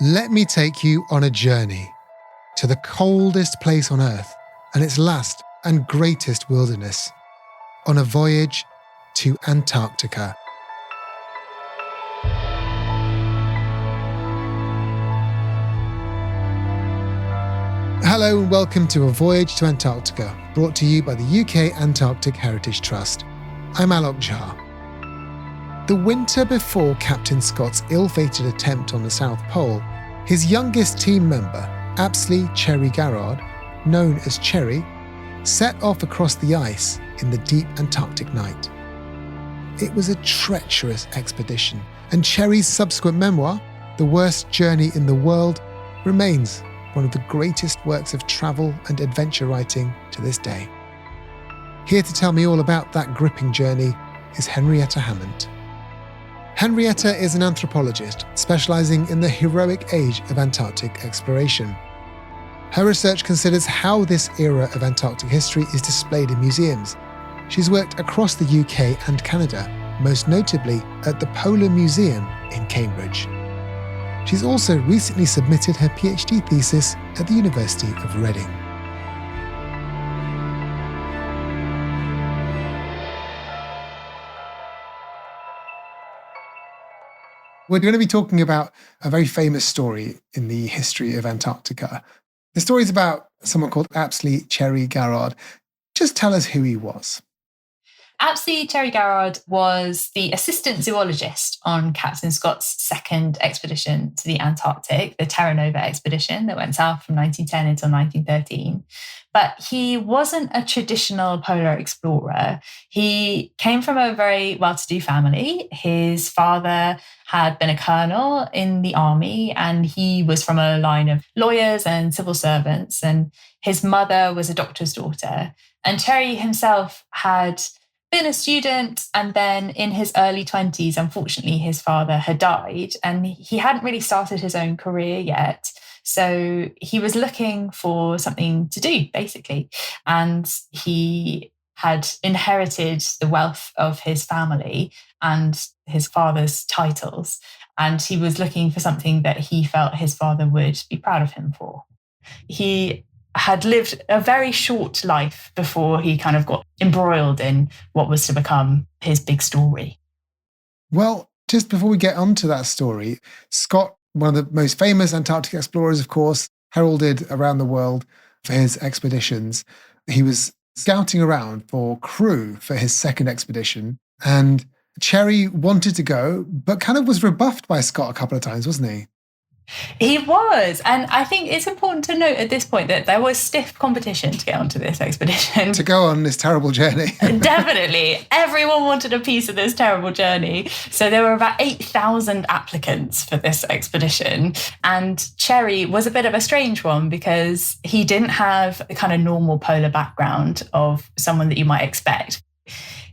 Let me take you on a journey to the coldest place on Earth and its last and greatest wilderness, on a voyage to Antarctica. Hello and welcome to A Voyage to Antarctica, brought to you by the UK Antarctic Heritage Trust. I'm Alok Jha. The winter before Captain Scott's ill-fated attempt on the South Pole, his youngest team member, Apsley Cherry-Garrard, known as Cherry, set off across the ice in the deep Antarctic night. It was a treacherous expedition, and Cherry's subsequent memoir, The Worst Journey in the World, remains one of the greatest works of travel and adventure writing to this day. Here to tell me all about that gripping journey is Henrietta Hammant. Henrietta is an anthropologist specialising in the heroic age of Antarctic exploration. Her research considers how this era of Antarctic history is displayed in museums. She's worked across the UK and Canada, most notably at the Polar Museum in Cambridge. She's also recently submitted her PhD thesis at the University of Reading. We're going to be talking about a very famous story in the history of Antarctica. The story is about someone called Apsley Cherry-Garrard. Just tell us who he was. Apsley Cherry-Garrard was the assistant zoologist on Captain Scott's second expedition to the Antarctic, the Terra Nova expedition that went south from 1910 until 1913. But he wasn't a traditional polar explorer. He came from a very well-to-do family. His father had been a colonel in the army, and he was from a line of lawyers and civil servants, and his mother was a doctor's daughter. And Cherry himself had been a student, and then in his early 20s, unfortunately, his father had died, and he hadn't really started his own career yet. So he was looking for something to do, basically. And he had inherited the wealth of his family and his father's titles. And he was looking for something that he felt his father would be proud of him for. He had lived a very short life before he kind of got embroiled in what was to become his big story. Well, just before we get onto that story, Scott, one of the most famous Antarctic explorers, of course, heralded around the world for his expeditions. He was scouting around for crew for his second expedition, and Cherry wanted to go, but kind of was rebuffed by Scott a couple of times, wasn't he? He was. And I think it's important to note at this point that there was stiff competition to get onto this expedition. To go on this terrible journey. Definitely. Everyone wanted a piece of this terrible journey. So there were about 8,000 applicants for this expedition. And Cherry was a bit of a strange one because he didn't have the kind of normal polar background of someone that you might expect.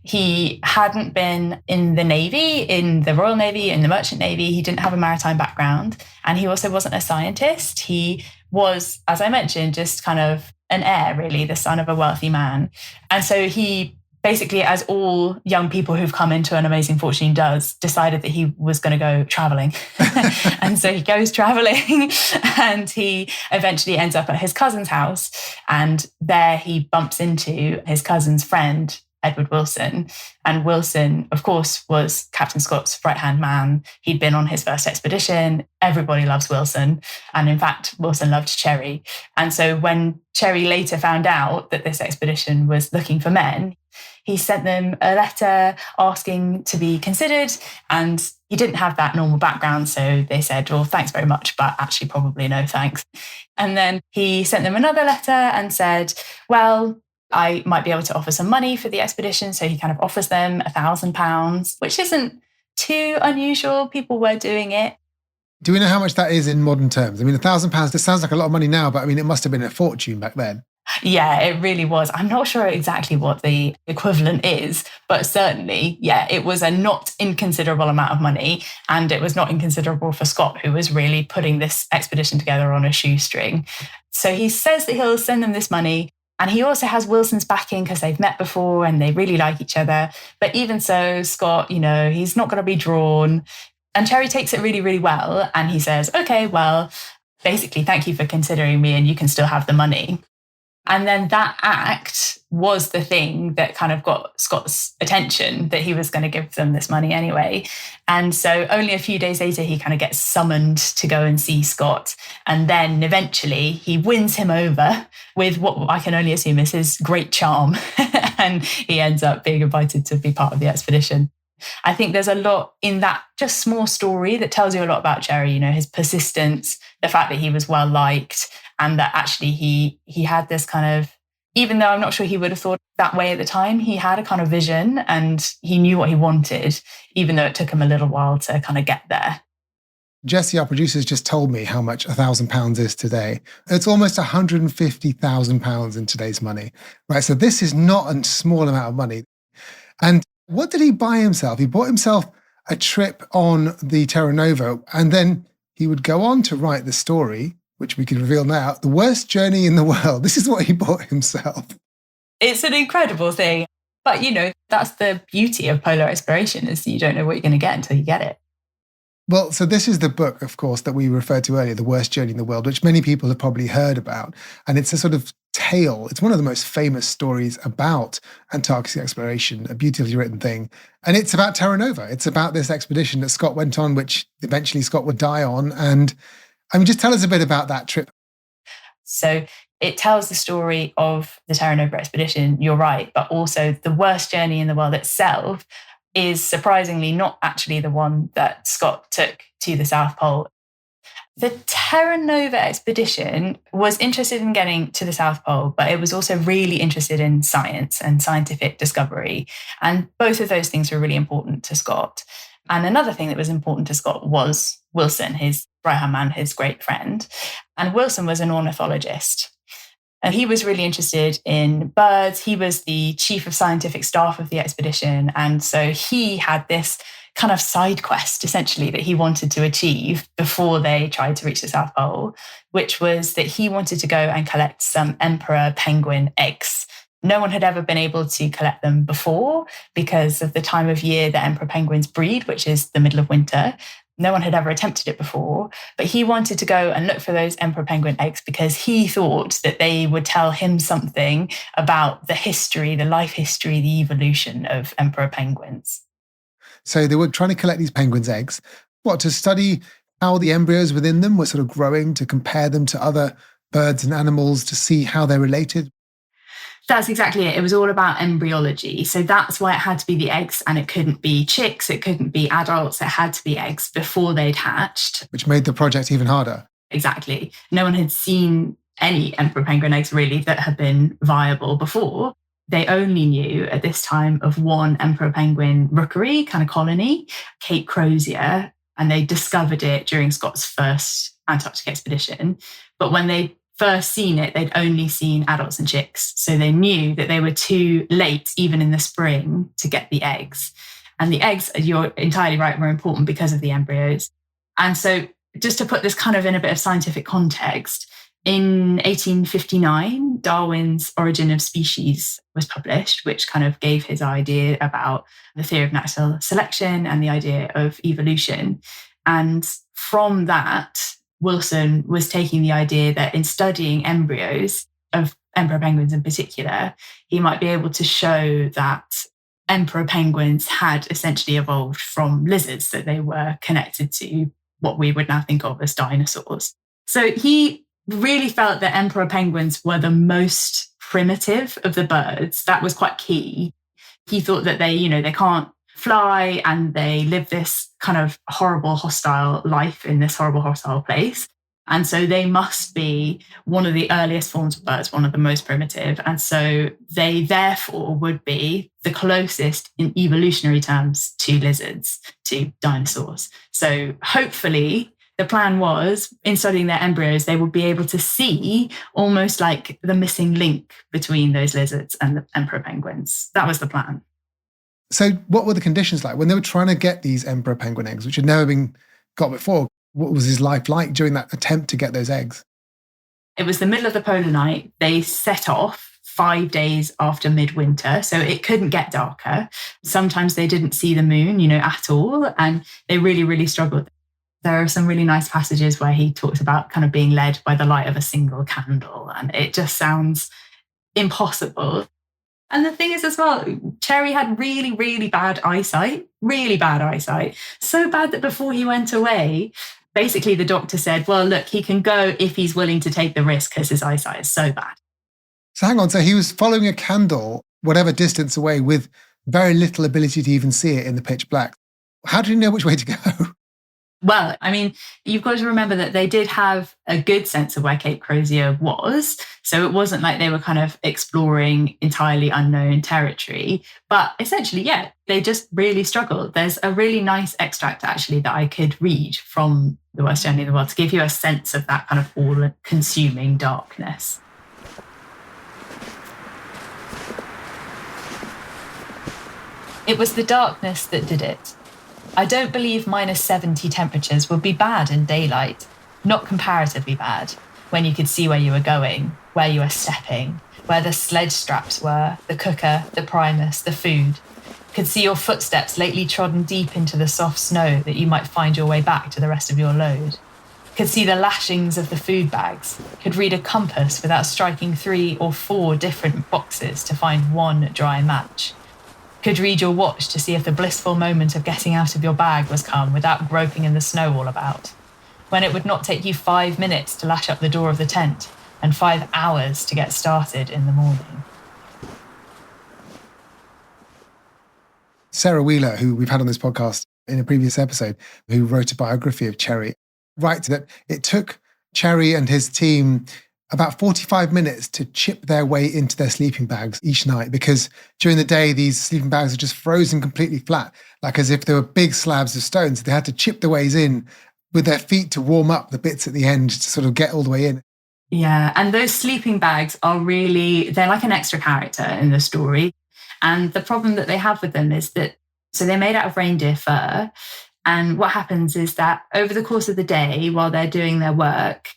He hadn't been in the Navy, in the Royal Navy, in the Merchant Navy. He didn't have a maritime background. And he also wasn't a scientist. He was, as I mentioned, just kind of an heir, really, the son of a wealthy man. And so he basically, as all young people who've come into an amazing fortune does, decided that he was going to go traveling. And so he goes traveling and he eventually ends up at his cousin's house. And there he bumps into his cousin's friend, Edward Wilson. And Wilson, of course, was Captain Scott's right-hand man. He'd been on his first expedition. Everybody loves Wilson. And in fact, Wilson loved Cherry. And so when Cherry later found out that this expedition was looking for men, he sent them a letter asking to be considered. And he didn't have that normal background. So they said, well, thanks very much, but actually probably no thanks. And then he sent them another letter and said, well, I might be able to offer some money for the expedition. So he kind of offers them £1,000, which isn't too unusual. People were doing it. Do we know how much that is in modern terms? I mean, £1,000, this sounds like a lot of money now, but I mean, it must have been a fortune back then. Yeah, it really was. I'm not sure exactly what the equivalent is, but certainly, yeah, it was a not inconsiderable amount of money. And it was not inconsiderable for Scott, who was really putting this expedition together on a shoestring. So he says that he'll send them this money. And he also has Wilson's backing because they've met before and they really like each other. But even so, Scott, he's not going to be drawn. And Cherry takes it really, really well. And he says, okay, well, basically, thank you for considering me and you can still have the money. And then that act was the thing that kind of got Scott's attention, that he was going to give them this money anyway. And so only a few days later, he kind of gets summoned to go and see Scott. And then eventually he wins him over with what I can only assume is his great charm. And he ends up being invited to be part of the expedition. I think there's a lot in that just small story that tells you a lot about Cherry, you know, his persistence, the fact that he was well liked, and that actually he had this kind of, even though I'm not sure he would have thought that way at the time, he had a kind of vision and he knew what he wanted, even though it took him a little while to kind of get there. Jesse, our producers, just told me how much £1,000 is today. It's almost £150,000 in today's money, right? So this is not a small amount of money. And what did he buy himself? He bought himself a trip on the Terra Nova, and then he would go on to write the story, which we can reveal now, The Worst Journey in the World. This is what he bought himself. It's an incredible thing. But, you know, that's the beauty of polar exploration, is that you don't know what you're going to get until you get it. Well, so this is the book, of course, that we referred to earlier, The Worst Journey in the World, which many people have probably heard about. And it's a sort of tale. It's one of the most famous stories about Antarctic exploration, a beautifully written thing. And it's about Terra Nova. It's about this expedition that Scott went on, which eventually Scott would die on. And I mean, just tell us a bit about that trip. So it tells the story of the Terra Nova expedition, you're right, but also the worst journey in the world itself is surprisingly not actually the one that Scott took to the South Pole. The Terra Nova expedition was interested in getting to the South Pole, but it was also really interested in science and scientific discovery. And both of those things were really important to Scott. And another thing that was important to Scott was Wilson, his right-hand man, his great friend. And Wilson was an ornithologist. And he was really interested in birds. He was the chief of scientific staff of the expedition. And so he had this kind of side quest, essentially, that he wanted to achieve before they tried to reach the South Pole, which was that he wanted to go and collect some emperor penguin eggs. No one had ever been able to collect them before because of the time of year that emperor penguins breed, which is the middle of winter. No one had ever attempted it before, but he wanted to go and look for those emperor penguin eggs because he thought that they would tell him something about the history, the life history, the evolution of emperor penguins. So they were trying to collect these penguins' eggs, to study how the embryos within them were sort of growing, to compare them to other birds and animals, to see how they're related? That's exactly it. It was all about embryology. So that's why it had to be the eggs, and it couldn't be chicks, it couldn't be adults, it had to be eggs before they'd hatched. Which made the project even harder. Exactly. No one had seen any emperor penguin eggs really that had been viable before. They only knew at this time of one emperor penguin rookery, kind of colony, Cape Crozier, and they discovered it during Scott's first Antarctic expedition. But when they first seen it, they'd only seen adults and chicks. So they knew that they were too late, even in the spring, to get the eggs. And the eggs, you're entirely right, were important because of the embryos. And so just to put this kind of in a bit of scientific context, in 1859, Darwin's Origin of Species was published, which kind of gave his idea about the theory of natural selection and the idea of evolution. And from that, Wilson was taking the idea that in studying embryos of emperor penguins in particular, he might be able to show that emperor penguins had essentially evolved from lizards, that they were connected to what we would now think of as dinosaurs. So he really felt that emperor penguins were the most primitive of the birds. That was quite key. He thought that they can't fly and they live this kind of horrible, hostile life in this horrible, hostile place. And so they must be one of the earliest forms of birds, one of the most primitive. And so they therefore would be the closest in evolutionary terms to lizards, to dinosaurs. So hopefully the plan was, in studying their embryos, they would be able to see almost like the missing link between those lizards and the emperor penguins. That was the plan. So what were the conditions like when they were trying to get these emperor penguin eggs, which had never been got before? What was his life like during that attempt to get those eggs? It was the middle of the polar night. They set off 5 days after midwinter, so it couldn't get darker. Sometimes they didn't see the moon, at all, and they really, really struggled. There are some really nice passages where he talks about kind of being led by the light of a single candle, and it just sounds impossible. And the thing is as well, Cherry had really, really bad eyesight, so bad that before he went away, basically the doctor said, well, look, he can go if he's willing to take the risk because his eyesight is so bad. So hang on, so he was following a candle, whatever distance away, with very little ability to even see it in the pitch black. How did he know which way to go? Well, I mean, you've got to remember that they did have a good sense of where Cape Crozier was. So it wasn't like they were kind of exploring entirely unknown territory. But essentially, yeah, they just really struggled. There's a really nice extract, actually, that I could read from The Worst Journey in the World to give you a sense of that kind of all-consuming darkness. It was the darkness that did it. I don't believe -70 temperatures would be bad in daylight, not comparatively bad, when you could see where you were going, where you were stepping, where the sledge straps were, the cooker, the primus, the food. Could see your footsteps lately trodden deep into the soft snow that you might find your way back to the rest of your load. Could see the lashings of the food bags, could read a compass without striking 3 or 4 different boxes to find one dry match. Could read your watch to see if the blissful moment of getting out of your bag was come without groping in the snow all about, when it would not take you 5 minutes to lash up the door of the tent and 5 hours to get started in the morning. Sarah Wheeler, who we've had on this podcast in a previous episode, who wrote a biography of Cherry, writes that it took Cherry and his team about 45 minutes to chip their way into their sleeping bags each night, because during the day, these sleeping bags are just frozen completely flat, like as if they were big slabs of stone. So they had to chip their ways in with their feet to warm up the bits at the end to sort of get all the way in. Yeah, and those sleeping bags are really, they're like an extra character in the story. And the problem that they have with them is that, so they're made out of reindeer fur. And what happens is that over the course of the day, while they're doing their work,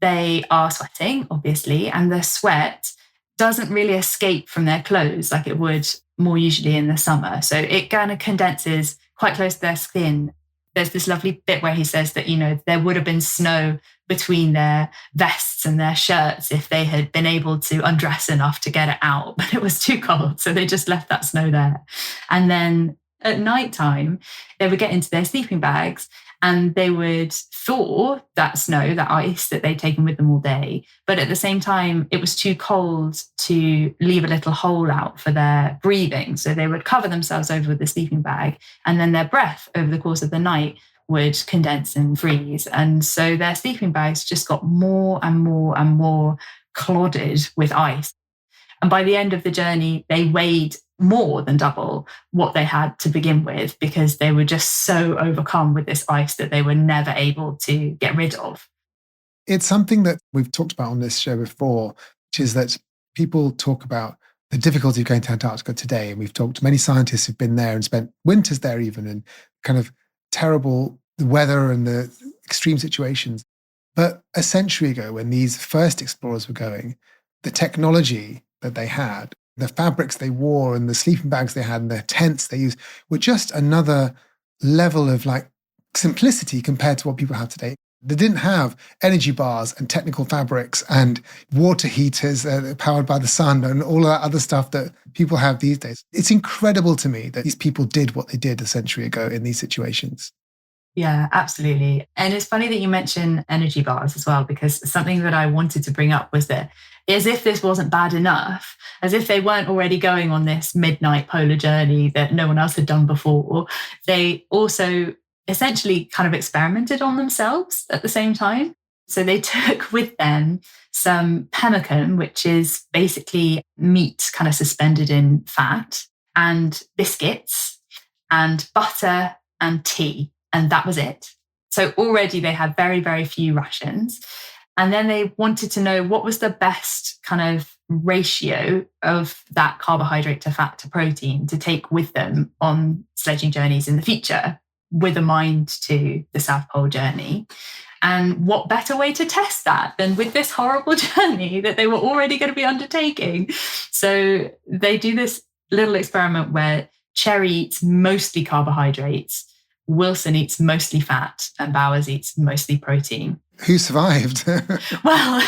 they are sweating, obviously, and the sweat doesn't really escape from their clothes like it would more usually in the summer. So it kind of condenses quite close to their skin. There's this lovely bit where he says that, there would have been snow between their vests and their shirts if they had been able to undress enough to get it out, but it was too cold. So they just left that snow there. And then at nighttime, they would get into their sleeping bags and they would thaw that snow, that ice that they'd taken with them all day. But at the same time, it was too cold to leave a little hole out for their breathing. So they would cover themselves over with the sleeping bag, and then their breath over the course of the night would condense and freeze. And so their sleeping bags just got more and more and more clodded with ice. And by the end of the journey, they weighed more than double what they had to begin with, because they were just so overcome with this ice that they were never able to get rid of. It's something that we've talked about on this show before, which is that people talk about the difficulty of going to Antarctica today. And we've talked to many scientists who've been there and spent winters there even, and kind of terrible weather and the extreme situations. But a century ago, when these first explorers were going, the technology that they had, the fabrics they wore and the sleeping bags they had and the tents they used were just another level of simplicity compared to what people have today. They didn't have energy bars and technical fabrics and water heaters powered by the sun and all of that other stuff that people have these days. It's incredible to me that these people did what they did a century ago in these situations. Yeah, absolutely. And it's funny that you mention energy bars as well, because something that I wanted to bring up was that as if this wasn't bad enough, as if they weren't already going on this midnight polar journey that no one else had done before, they also essentially kind of experimented on themselves at the same time. So they took with them some pemmican, which is basically meat kind of suspended in fat, and biscuits and butter and tea. And that was it. So already they had very, very few rations. And then they wanted to know what was the best kind of ratio of that carbohydrate to fat to protein to take with them on sledging journeys in the future, with a mind to the South Pole journey. And what better way to test that than with this horrible journey that they were already going to be undertaking? So they do this little experiment where Cherry eats mostly carbohydrates, Wilson eats mostly fat, and Bowers eats mostly protein. Who survived? Well,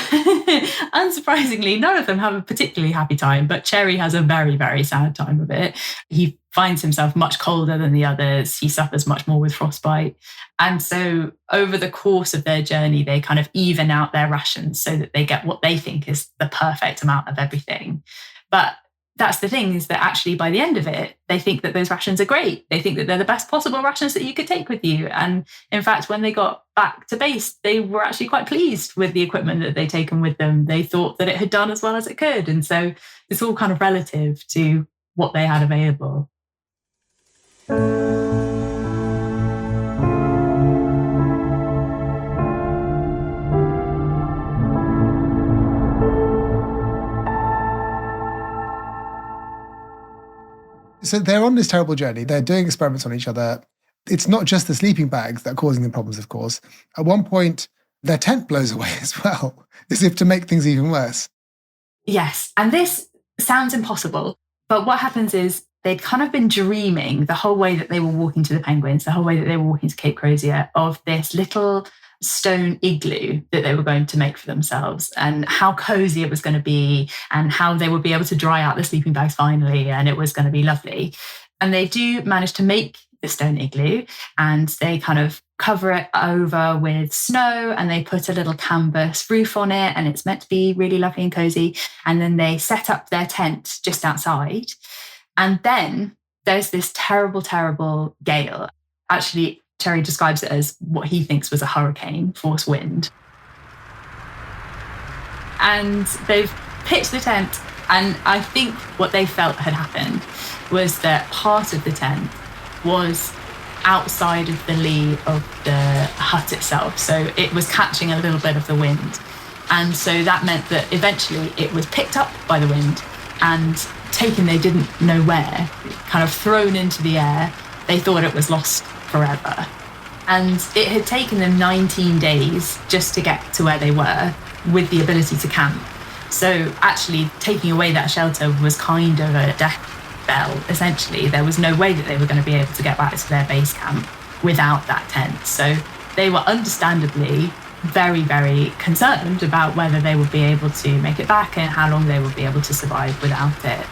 unsurprisingly, none of them have a particularly happy time, but Cherry has a very, very sad time of it. He finds himself much colder than the others. He suffers much more with frostbite. And so over the course of their journey, they kind of even out their rations so that they get what they think is the perfect amount of everything. But that's the thing, is that actually by the end of it, they think that those rations are great. They think that they're the best possible rations that you could take with you. And in fact, when they got back to base, they were actually quite pleased with the equipment that they'd taken with them. They thought that it had done as well as it could. And so it's all kind of relative to what they had available. So they're on this terrible journey. They're doing experiments on each other. It's not just the sleeping bags that are causing them problems, of course. At one point, their tent blows away as well, as if to make things even worse. Yes. And this sounds impossible. But what happens is they'd kind of been dreaming the whole way that they were walking to the penguins, the whole way that they were walking to Cape Crozier, of this little stone igloo that they were going to make for themselves, and how cozy it was going to be, and how they would be able to dry out the sleeping bags finally, and it was going to be lovely. And they do manage to make the stone igloo, and they kind of cover it over with snow, and they put a little canvas roof on it, and it's meant to be really lovely and cozy. And then they set up their tent just outside. And then there's this terrible, terrible gale. Actually, Cherry describes it as what he thinks was a hurricane, force wind. And they've pitched the tent, and I think what they felt had happened was that part of the tent was outside of the lee of the hut itself. So it was catching a little bit of the wind. And so that meant that eventually it was picked up by the wind and taken, they didn't know where, kind of thrown into the air. They thought it was lost forever. And it had taken them 19 days just to get to where they were with the ability to camp. So actually taking away that shelter was kind of a death bell, essentially. There was no way that they were going to be able to get back to their base camp without that tent. So they were understandably very, very concerned about whether they would be able to make it back and how long they would be able to survive without it.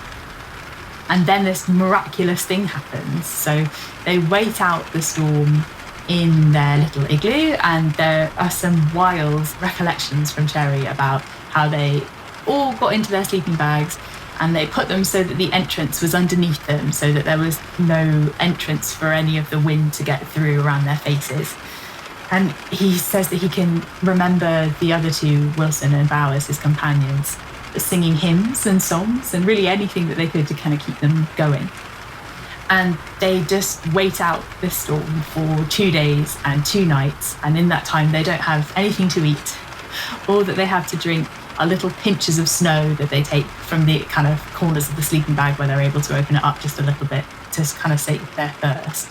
And then this miraculous thing happens. So they wait out the storm in their little igloo, and there are some wild recollections from Cherry about how they all got into their sleeping bags and they put them so that the entrance was underneath them, so that there was no entrance for any of the wind to get through around their faces. And he says that he can remember the other two, Wilson and Bowers, his companions, singing hymns and songs and really anything that they could to kind of keep them going. And they just wait out this storm for 2 days and 2 nights. And in that time, they don't have anything to eat. All that they have to drink are little pinches of snow that they take from the kind of corners of the sleeping bag where they're able to open it up just a little bit to kind of sate their thirst.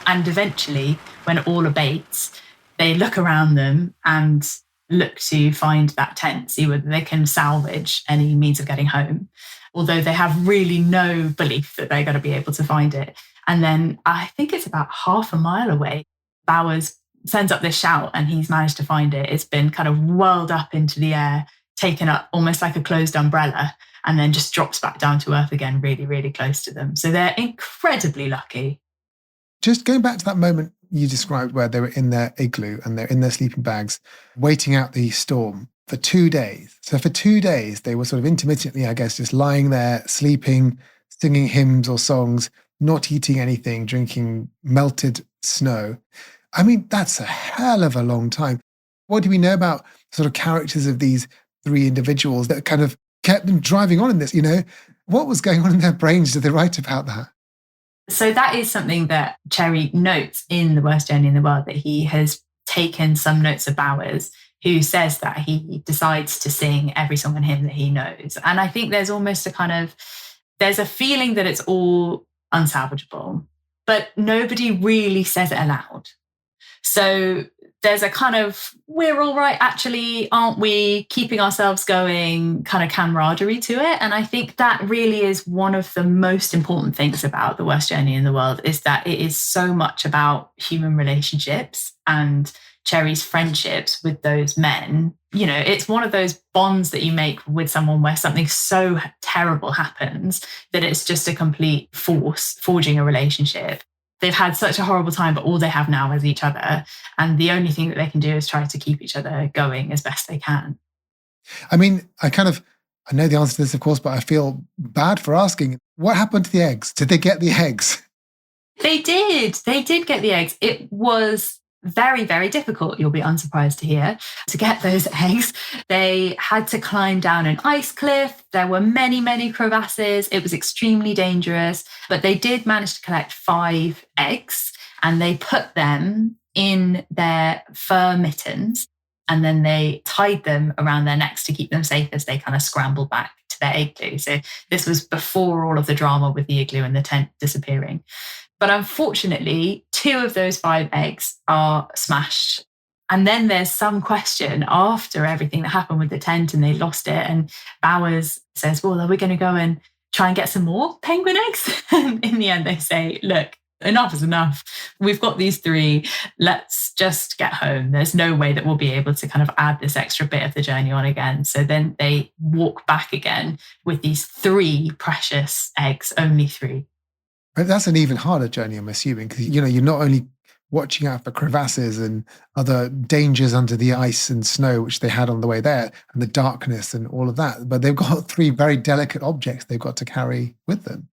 And eventually, when it all abates, they look around them and look to find that tent, see whether they can salvage any means of getting home, although they have really no belief that they're going to be able to find it. And then I think it's about half a mile away, Bowers sends up this shout and he's managed to find it. It's been kind of whirled up into the air, taken up almost like a closed umbrella, and then just drops back down to earth again, really, really close to them. So they're incredibly lucky. Just going back to that moment you described where they were in their igloo and they're in their sleeping bags, waiting out the storm for 2 days. So for 2 days, they were sort of intermittently, I guess, just lying there, sleeping, singing hymns or songs, not eating anything, drinking melted snow. I mean, that's a hell of a long time. What do we know about sort of characters of these 3 individuals that kind of kept them driving on in this, you know? What was going on in their brains? Did they write about that? So that is something that Cherry notes in The Worst Journey in the World, that he has taken some notes of Bowers, who says that he decides to sing every song and hymn that he knows. And I think there's almost there's a feeling that it's all unsalvageable, but nobody really says it aloud. So there's a kind of, we're all right, actually, aren't we, keeping ourselves going kind of camaraderie to it. And I think that really is one of the most important things about The Worst Journey in the World, is that it is so much about human relationships and Cherry's friendships with those men. You know, it's one of those bonds that you make with someone where something so terrible happens that it's just a complete force forging a relationship. They've had such a horrible time, but all they have now is each other. And the only thing that they can do is try to keep each other going as best they can. I mean, I know the answer to this, of course, but I feel bad for asking. What happened to the eggs? Did they get the eggs? They did. They did get the eggs. It was very, very difficult, you'll be unsurprised to hear, to get those eggs. They had to climb down an ice cliff. There were many, many crevasses. It was extremely dangerous, but they did manage to collect 5 eggs, and they put them in their fur mittens, and then they tied them around their necks to keep them safe as they kind of scrambled back to their igloo. So this was before all of the drama with the igloo and the tent disappearing. But unfortunately, 2 of those 5 eggs are smashed. And then there's some question after everything that happened with the tent and they lost it. And Bowers says, well, are we going to go and try and get some more penguin eggs? And in the end, they say, look, enough is enough. We've got these 3. Let's just get home. There's no way that we'll be able to kind of add this extra bit of the journey on again. So then they walk back again with these 3 precious eggs, only 3. But that's an even harder journey, I'm assuming, because, you know, you're not only watching out for crevasses and other dangers under the ice and snow, which they had on the way there, and the darkness and all of that, but they've got 3 very delicate objects they've got to carry with them.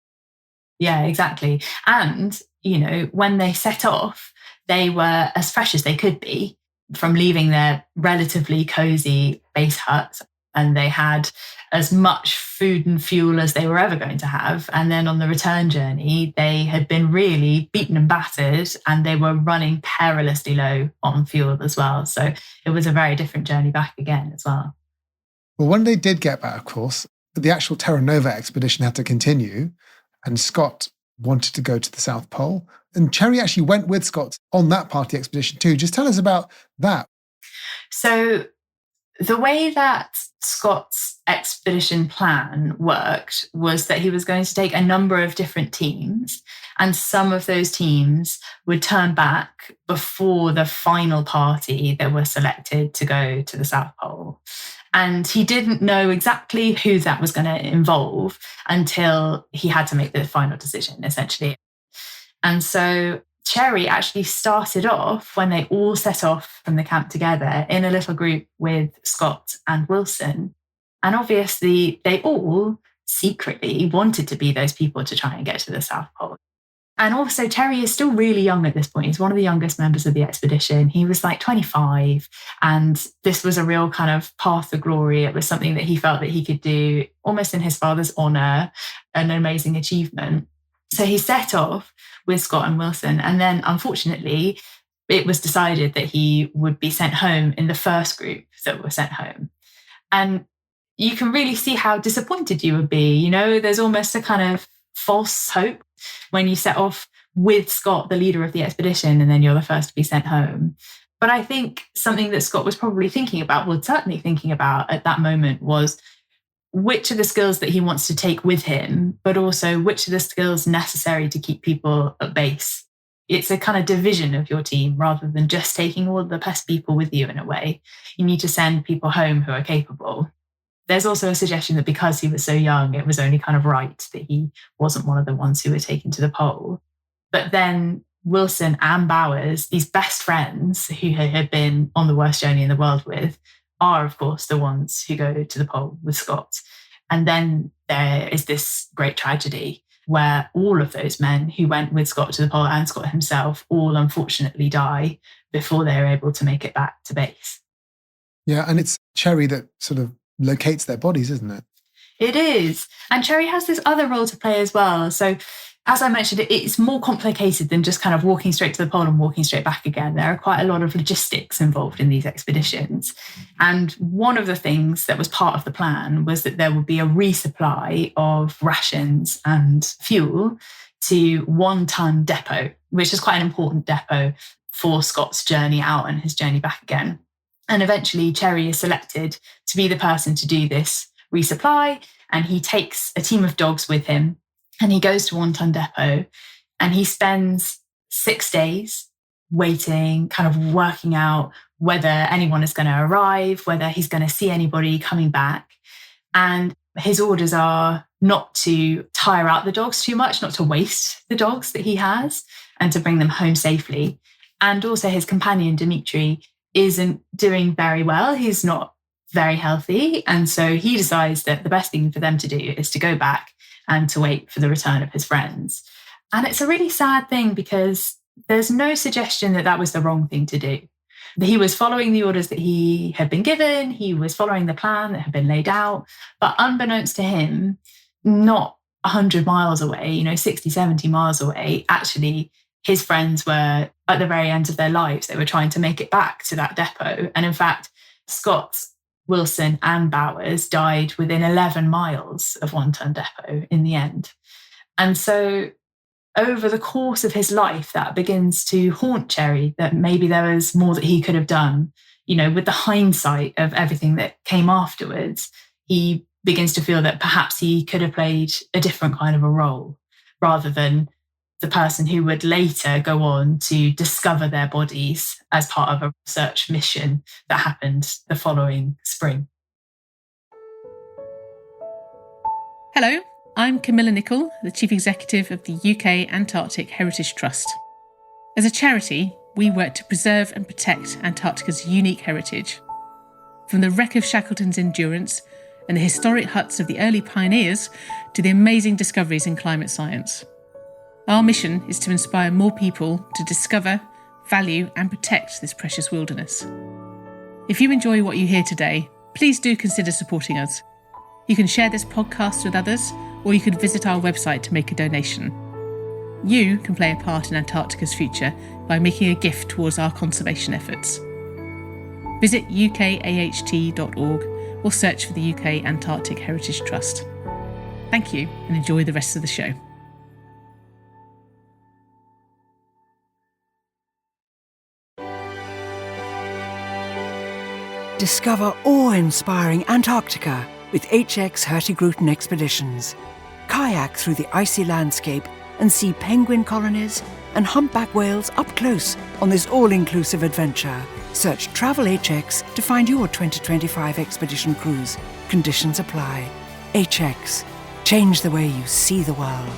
Yeah, exactly. And, you know, when they set off, they were as fresh as they could be from leaving their relatively cozy base hut. And they had as much food and fuel as they were ever going to have. And then on the return journey, they had been really beaten and battered, and they were running perilously low on fuel as well. So it was a very different journey back again as well. Well, when they did get back, of course, the actual Terra Nova expedition had to continue, and Scott wanted to go to the South Pole. And Cherry actually went with Scott on that part of the expedition too. Just tell us about that. So the way that Scott's expedition plan worked was that he was going to take a number of different teams, and some of those teams would turn back before the final party that were selected to go to the South Pole. And he didn't know exactly who that was going to involve until he had to make the final decision, essentially. And so Cherry actually started off, when they all set off from the camp together, in a little group with Scott and Wilson. And obviously, they all secretly wanted to be those people to try and get to the South Pole. And also, Cherry is still really young at this point. He's one of the youngest members of the expedition. He was like 25, and this was a real kind of path to glory. It was something that he felt that he could do almost in his father's honour, an amazing achievement. So he set off with Scott and Wilson. And then, unfortunately, it was decided that he would be sent home in the first group that were sent home. And you can really see how disappointed you would be. You know, there's almost a kind of false hope when you set off with Scott, the leader of the expedition, and then you're the first to be sent home. But I think something that Scott was probably thinking about, well, certainly thinking about at that moment, was which are the skills that he wants to take with him, but also which are the skills necessary to keep people at base. It's a kind of division of your team rather than just taking all the best people with you in a way. You need to send people home who are capable. There's also a suggestion that because he was so young, it was only kind of right that he wasn't one of the ones who were taken to the pole. But then Wilson and Bowers, these best friends who had been on the worst journey in the world with, are, of course, the ones who go to the pole with Scott. And then there is this great tragedy where all of those men who went with Scott to the pole, and Scott himself, all unfortunately die before they're able to make it back to base. Yeah, and it's Cherry that sort of locates their bodies, isn't it? It is. And Cherry has this other role to play as well. So as I mentioned, it's more complicated than just kind of walking straight to the pole and walking straight back again. There are quite a lot of logistics involved in these expeditions. And one of the things that was part of the plan was that there would be a resupply of rations and fuel to 1 ton depot, which is quite an important depot for Scott's journey out and his journey back again. And eventually Cherry is selected to be the person to do this resupply. And he takes a team of dogs with him and he goes to One Ton Depot and he spends 6 days waiting, kind of working out whether anyone is going to arrive, whether he's going to see anybody coming back. And his orders are not to tire out the dogs too much, not to waste the dogs that he has, and to bring them home safely. And also his companion, Dimitri, isn't doing very well. He's not very healthy. And so he decides that the best thing for them to do is to go back and to wait for the return of his friends. And it's a really sad thing because there's no suggestion that that was the wrong thing to do. He was following the orders that he had been given. He was following the plan that had been laid out. But unbeknownst to him, not 100 miles away, 60, 70 miles away, actually, his friends were at the very end of their lives. They were trying to make it back to that depot. And in fact, Scott, Wilson and Bowers died within 11 miles of One Ton Depot in the end. And so over the course of his life, that begins to haunt Cherry, that maybe there was more that he could have done. With the hindsight of everything that came afterwards, he begins to feel that perhaps he could have played a different kind of a role rather than the person who would later go on to discover their bodies as part of a research mission that happened the following spring. Hello, I'm Camilla Nichol, the Chief Executive of the UK Antarctic Heritage Trust. As a charity, we work to preserve and protect Antarctica's unique heritage. From the wreck of Shackleton's Endurance and the historic huts of the early pioneers to the amazing discoveries in climate science. Our mission is to inspire more people to discover, value and protect this precious wilderness. If you enjoy what you hear today, please do consider supporting us. You can share this podcast with others, or you could visit our website to make a donation. You can play a part in Antarctica's future by making a gift towards our conservation efforts. Visit ukaht.org or search for the UK Antarctic Heritage Trust. Thank you and enjoy the rest of the show. Discover awe-inspiring Antarctica with HX Hurtigruten Expeditions. Kayak through the icy landscape and see penguin colonies and humpback whales up close on this all-inclusive adventure. Search Travel HX to find your 2025 expedition cruise. Conditions apply. HX. Change the way you see the world.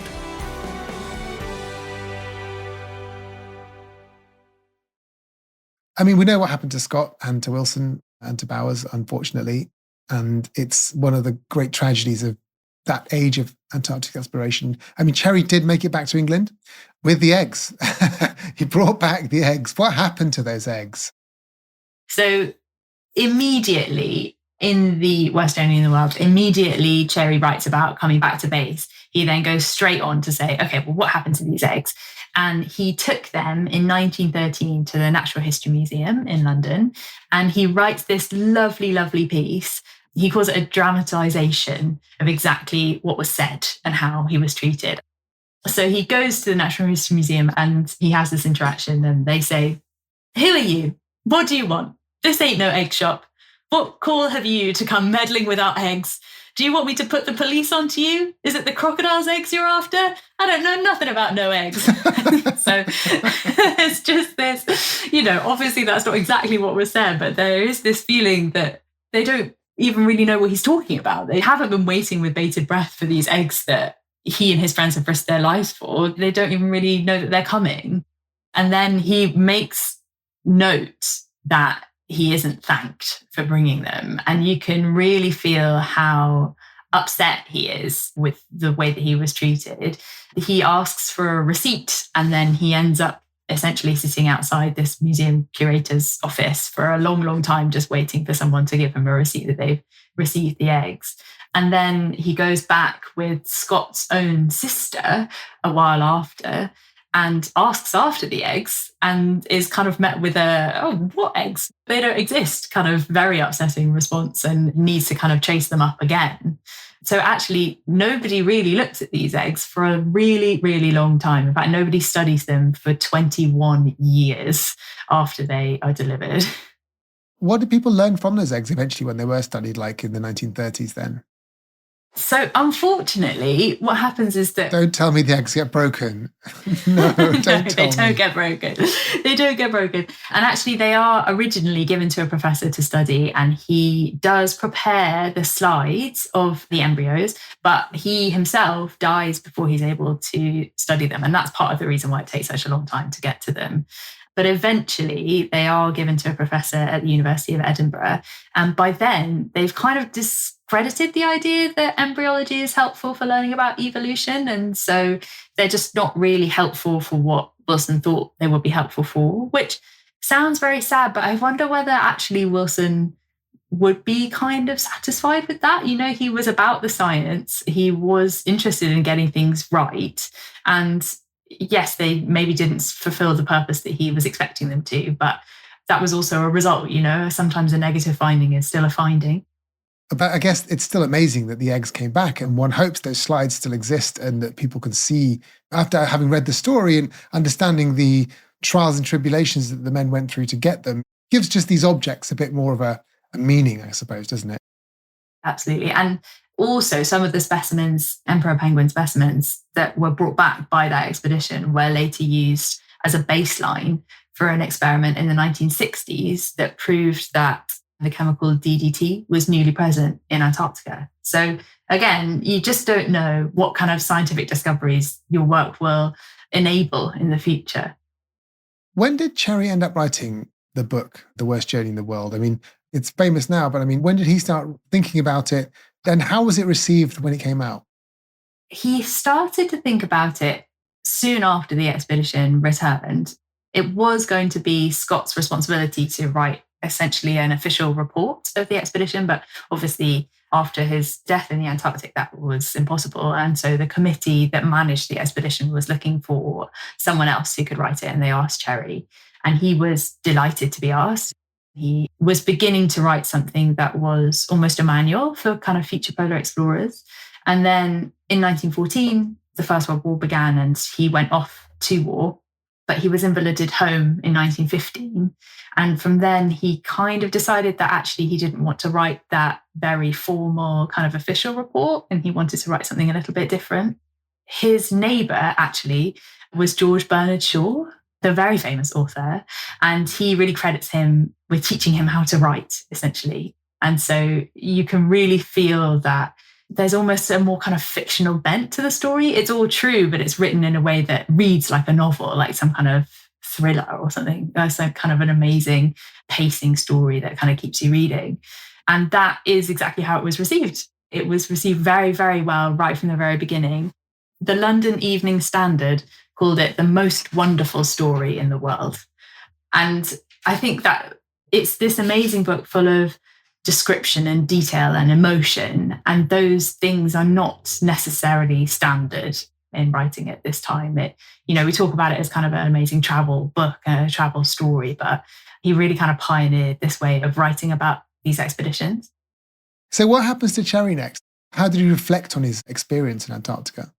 I mean, we know what happened to Scott and to Wilson and to Bowers, unfortunately. And it's one of the great tragedies of that age of Antarctic exploration. I mean, Cherry did make it back to England with the eggs. He brought back the eggs. What happened to those eggs? So immediately in the worst journey in the world, immediately Cherry writes about coming back to base. He then goes straight on to say, okay, well, what happened to these eggs? And he took them in 1913 to the Natural History Museum in London. And he writes this lovely, lovely piece. He calls it a dramatisation of exactly what was said and how he was treated. So he goes to the Natural History Museum and he has this interaction and they say, who are you? What do you want? This ain't no egg shop. What call have you to come meddling with our eggs? Do you want me to put the police onto you? Is it the crocodile's eggs you're after? I don't know nothing about no eggs. So it's just this, obviously that's not exactly what was said, but there is this feeling that they don't even really know what he's talking about. They haven't been waiting with bated breath for these eggs that he and his friends have risked their lives for. They don't even really know that they're coming. And then he makes note that he isn't thanked for bringing them. And you can really feel how upset he is with the way that he was treated. He asks for a receipt and then he ends up essentially sitting outside this museum curator's office for a long, long time, just waiting for someone to give him a receipt that they've received the eggs. And then he goes back with Scott's own sister a while after. and asks after the eggs and is kind of met with oh, what eggs? They don't exist, kind of very upsetting response, and needs to kind of chase them up again. So actually, nobody really looks at these eggs for a really, really long time. In fact, nobody studies them for 21 years after they are delivered. What did people learn from those eggs eventually when they were studied, like in the 1930s then? So unfortunately, what happens is that... Don't tell me the eggs get broken. No, don't tell me. They don't get broken. They don't get broken. And actually, they are originally given to a professor to study, and he does prepare the slides of the embryos, but he himself dies before he's able to study them. And that's part of the reason why it takes such a long time to get to them. But eventually, they are given to a professor at the University of Edinburgh. And by then, they've kind of discredited the idea that embryology is helpful for learning about evolution. And so they're just not really helpful for what Wilson thought they would be helpful for, which sounds very sad. But I wonder whether actually Wilson would be kind of satisfied with that. You know, he was about the science. He was interested in getting things right. And yes, they maybe didn't fulfill the purpose that he was expecting them to, but that was also a result. You know, sometimes a negative finding is still a finding. But I guess it's still amazing that the eggs came back, and one hopes those slides still exist and that people can see, after having read the story and understanding the trials and tribulations that the men went through to get them, gives just these objects a bit more of a meaning, I suppose, doesn't it? Absolutely. And also, some of the specimens, emperor penguin specimens, that were brought back by that expedition were later used as a baseline for an experiment in the 1960s that proved that the chemical DDT was newly present in Antarctica. So again, you just don't know what kind of scientific discoveries your work will enable in the future. When did Cherry end up writing the book, The Worst Journey in the World? I mean, it's famous now, but I mean, when did he start thinking about it? And how was it received when it came out? He started to think about it soon after the expedition returned. It was going to be Scott's responsibility to write essentially an official report of the expedition, but obviously after his death in the Antarctic, that was impossible. And so the committee that managed the expedition was looking for someone else who could write it, and they asked Cherry, and he was delighted to be asked. He was beginning to write something that was almost a manual for kind of future polar explorers. And then in 1914, the First World War began and he went off to war, but he was invalided home in 1915. And from then he kind of decided that actually he didn't want to write that very formal kind of official report, and he wanted to write something a little bit different. His neighbour actually was George Bernard Shaw, the very famous author, and he really credits him with teaching him how to write, essentially. And so you can really feel that there's almost a more kind of fictional bent to the story. It's all true, but it's written in a way that reads like a novel, like some kind of thriller or something. That's like kind of an amazing pacing story that kind of keeps you reading. And that is exactly how it was received. It was received very, very well right from the very beginning. The London Evening Standard called it the most wonderful story in the world. And I think that it's this amazing book full of description and detail and emotion. And those things are not necessarily standard in writing at this time. We talk about it as kind of an amazing travel book, a travel story, but he really kind of pioneered this way of writing about these expeditions. So what happens to Cherry next? How did he reflect on his experience in Antarctica?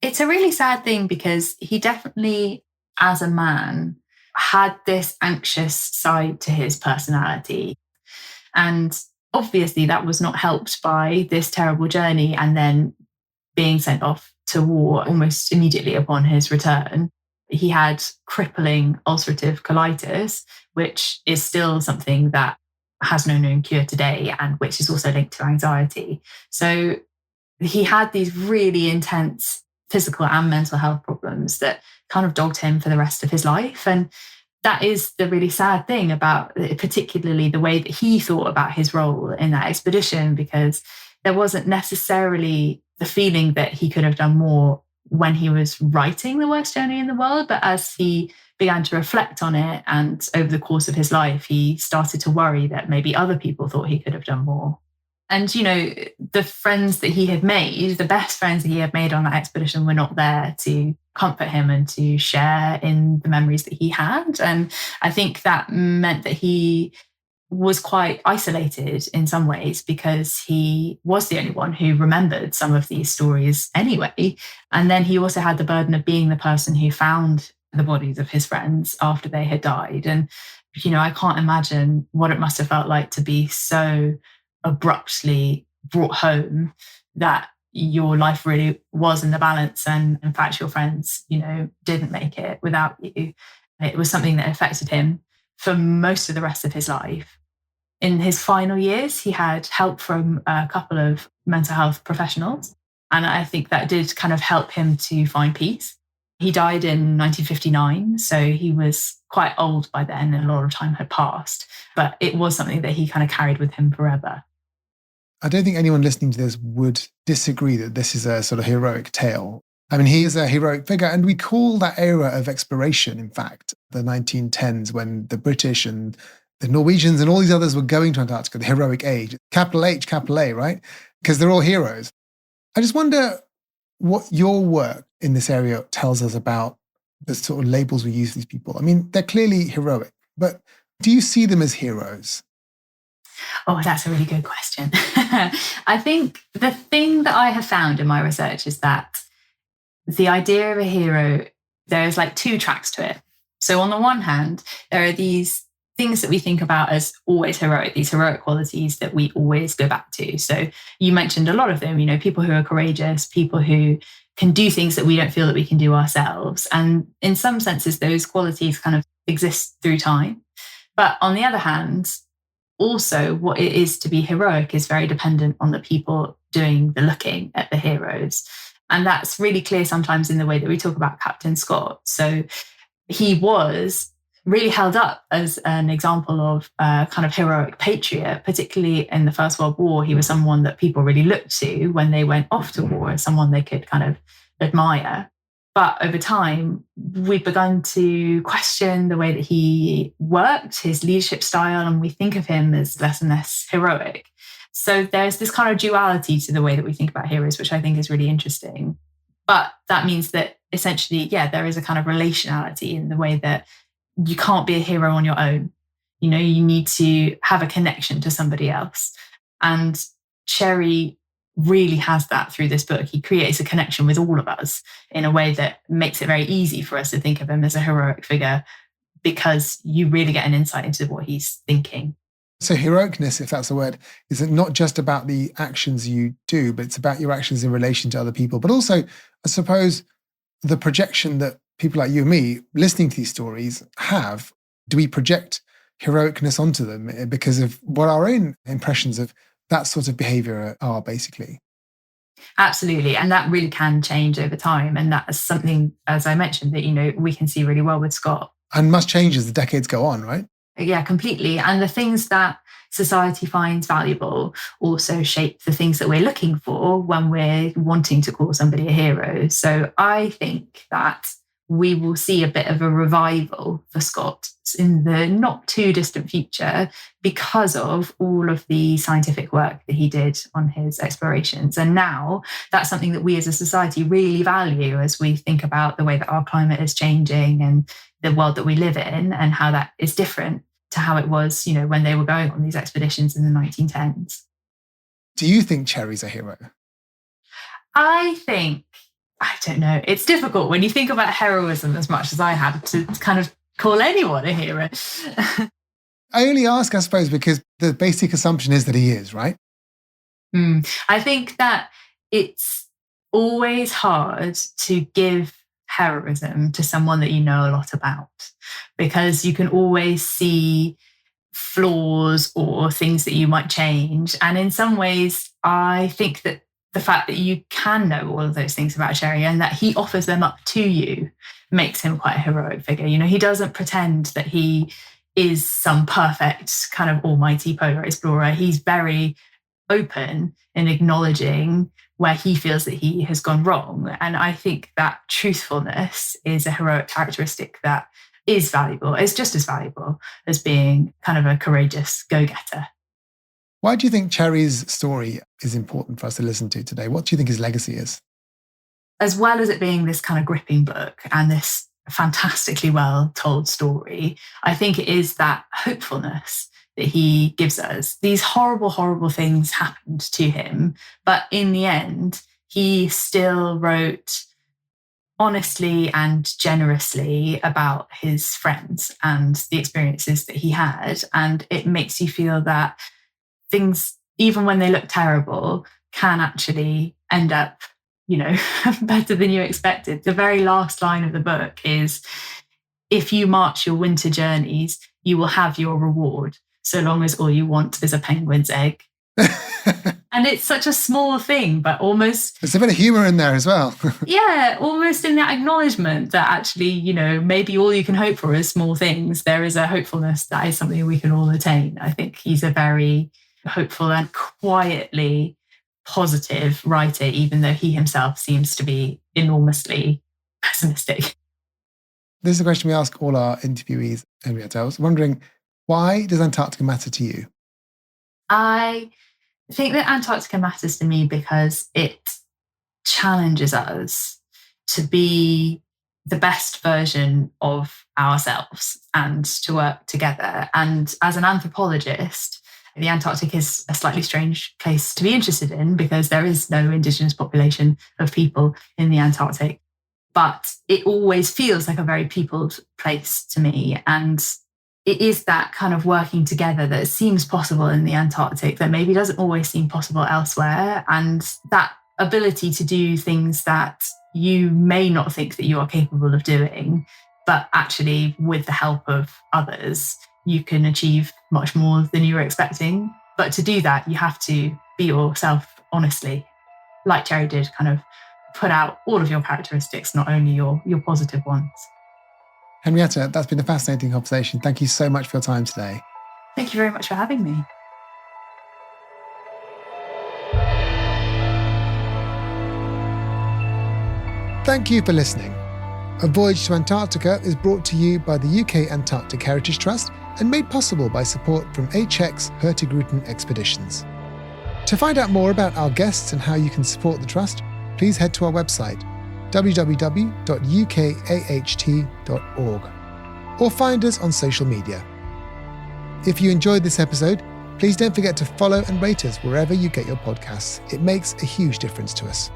It's a really sad thing because he definitely, as a man, had this anxious side to his personality. And obviously that was not helped by this terrible journey and then being sent off to war almost immediately upon his return. He had crippling ulcerative colitis, which is still something that has no known cure today and which is also linked to anxiety. So he had these really intense physical and mental health problems that kind of dogged him for the rest of his life. And that is the really sad thing about particularly the way that he thought about his role in that expedition, because there wasn't necessarily the feeling that he could have done more when he was writing The Worst Journey in the World. But as he began to reflect on it and over the course of his life, he started to worry that maybe other people thought he could have done more. And, the friends that he had made, the best friends that he had made on that expedition were not there to comfort him and to share in the memories that he had. And I think that meant that he was quite isolated in some ways because he was the only one who remembered some of these stories anyway. And then he also had the burden of being the person who found the bodies of his friends after they had died. And, I can't imagine what it must have felt like to be so abruptly brought home that your life really was in the balance. And in fact, your friends, didn't make it without you. It was something that affected him for most of the rest of his life. In his final years, he had help from a couple of mental health professionals. And I think that did kind of help him to find peace. He died in 1959, so he was quite old by then and a lot of time had passed. But it was something that he kind of carried with him forever. I don't think anyone listening to this would disagree that this is a sort of heroic tale. I mean, he is a heroic figure, and we call that era of exploration, in fact, the 1910s, when the British and the Norwegians and all these others were going to Antarctica, the heroic age, capital H, capital A, right? Because they're all heroes. I just wonder what your work in this area tells us about the sort of labels we use for these people. I mean, they're clearly heroic, but do you see them as heroes? Oh, that's a really good question. I think the thing that I have found in my research is that the idea of a hero, there's like two tracks to it. So on the one hand, there are these things that we think about as always heroic, these heroic qualities that we always go back to. So you mentioned a lot of them, people who are courageous, people who can do things that we don't feel that we can do ourselves. And in some senses, those qualities kind of exist through time. But on the other hand, also what it is to be heroic is very dependent on the people doing the looking at the heroes. And that's really clear sometimes in the way that we talk about Captain Scott. So he was really held up as an example of a kind of heroic patriot, particularly in the First World War. He was someone that people really looked to when they went off to war, as someone they could kind of admire. But over time, we've begun to question the way that he worked, his leadership style, and we think of him as less and less heroic. So there's this kind of duality to the way that we think about heroes, which I think is really interesting. But that means that essentially, there is a kind of relationality in the way that you can't be a hero on your own. You need to have a connection to somebody else. And Cherry really has that through this book. He creates a connection with all of us in a way that makes it very easy for us to think of him as a heroic figure, because you really get an insight into what he's thinking. So heroicness, if that's the word, is not just about the actions you do, but it's about your actions in relation to other people. But also, I suppose, the projection that people like you and me listening to these stories have. Do we project heroicness onto them because of what our own impressions of that sort of behavior are, basically? Absolutely. And that really can change over time. And that is something, as I mentioned, that, we can see really well with Scott. And must change as the decades go on, right? Yeah, completely. And the things that society finds valuable also shape the things that we're looking for when we're wanting to call somebody a hero. So I think that we will see a bit of a revival for Scott in the not too distant future because of all of the scientific work that he did on his explorations. And now that's something that we as a society really value as we think about the way that our climate is changing and the world that we live in, and how that is different to how it was, when they were going on these expeditions in the 1910s. Do you think Cherry's a hero? I don't know. It's difficult when you think about heroism as much as I have to kind of call anyone a hero. I only ask, I suppose, because the basic assumption is that he is, right? I think that it's always hard to give heroism to someone that you know a lot about, because you can always see flaws or things that you might change. And in some ways, I think that the fact that you can know all of those things about Cherry and that he offers them up to you makes him quite a heroic figure. He doesn't pretend that he is some perfect kind of almighty polar explorer. He's very open in acknowledging where he feels that he has gone wrong. And I think that truthfulness is a heroic characteristic that is valuable. It's just as valuable as being kind of a courageous go-getter. Why do you think Cherry's story is important for us to listen to today? What do you think his legacy is? As well as it being this kind of gripping book and this fantastically well told story, I think it is that hopefulness that he gives us. These horrible, horrible things happened to him, but in the end, he still wrote honestly and generously about his friends and the experiences that he had. And it makes you feel that things, even when they look terrible, can actually end up, better than you expected. The very last line of the book is, if you march your winter journeys, you will have your reward, so long as all you want is a penguin's egg. And it's such a small thing, but almost... There's a bit of humour in there as well. Yeah, almost in that acknowledgement that actually, maybe all you can hope for is small things. There is a hopefulness that is something we can all attain. I think he's a very hopeful and quietly positive writer, even though he himself seems to be enormously pessimistic. This is a question we ask all our interviewees, Henrietta. I was wondering, why does Antarctica matter to you? I think that Antarctica matters to me because it challenges us to be the best version of ourselves and to work together. And as an anthropologist, the Antarctic is a slightly strange place to be interested in because there is no indigenous population of people in the Antarctic. But it always feels like a very peopled place to me. And it is that kind of working together that seems possible in the Antarctic that maybe doesn't always seem possible elsewhere. And that ability to do things that you may not think that you are capable of doing, but actually with the help of others, you can achieve much more than you were expecting. But to do that, you have to be yourself honestly, like Cherry did, kind of put out all of your characteristics, not only your positive ones. Henrietta, that's been a fascinating conversation. Thank you so much for your time today. Thank you very much for having me. Thank you for listening. A Voyage to Antarctica is brought to you by the UK Antarctic Heritage Trust and made possible by support from HX Hurtigruten Expeditions. To find out more about our guests and how you can support the Trust, please head to our website, www.ukaht.org, or find us on social media. If you enjoyed this episode, please don't forget to follow and rate us wherever you get your podcasts. It makes a huge difference to us.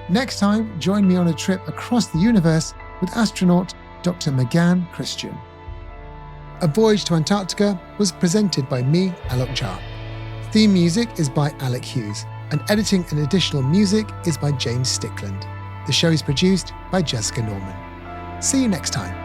Next time, join me on a trip across the universe with astronaut Dr. Megan Christian. A Voyage to Antarctica was presented by me, Alok Jha. Theme music is by Alec Hughes, and editing and additional music is by James Stickland. The show is produced by Jessica Norman. See you next time.